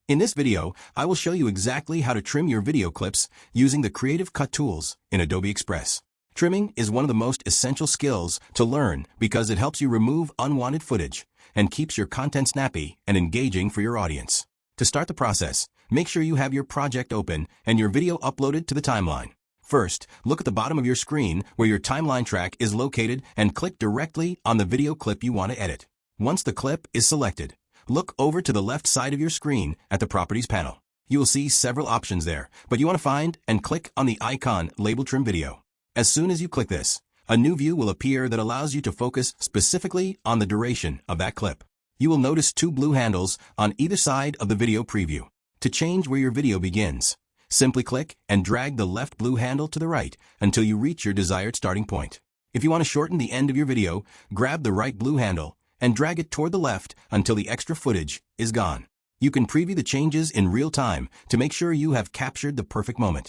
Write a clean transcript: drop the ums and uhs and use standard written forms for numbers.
In this video, I will show you exactly how to trim your video clips using the Creative Cut tools in Adobe Express. Trimming is one of the most essential skills to learn because it helps you remove unwanted footage and keeps your content snappy and engaging for your audience. To start the process, make sure you have your project open and your video uploaded to the timeline. First, look at the bottom of your screen where your timeline track is located and click directly on the video clip you want to edit. Once the clip is selected, look over to the left side of your screen at the Properties panel. You will see several options there, but you want to find and click on the icon labeled Trim Video. As soon as you click this, a new view will appear that allows you to focus specifically on the duration of that clip. You will notice two blue handles on either side of the video preview. To change where your video begins, simply click and drag the left blue handle to the right until you reach your desired starting point. If you want to shorten the end of your video, grab the right blue handle and drag it toward the left until the extra footage is gone. You can preview the changes in real time to make sure you have captured the perfect moment.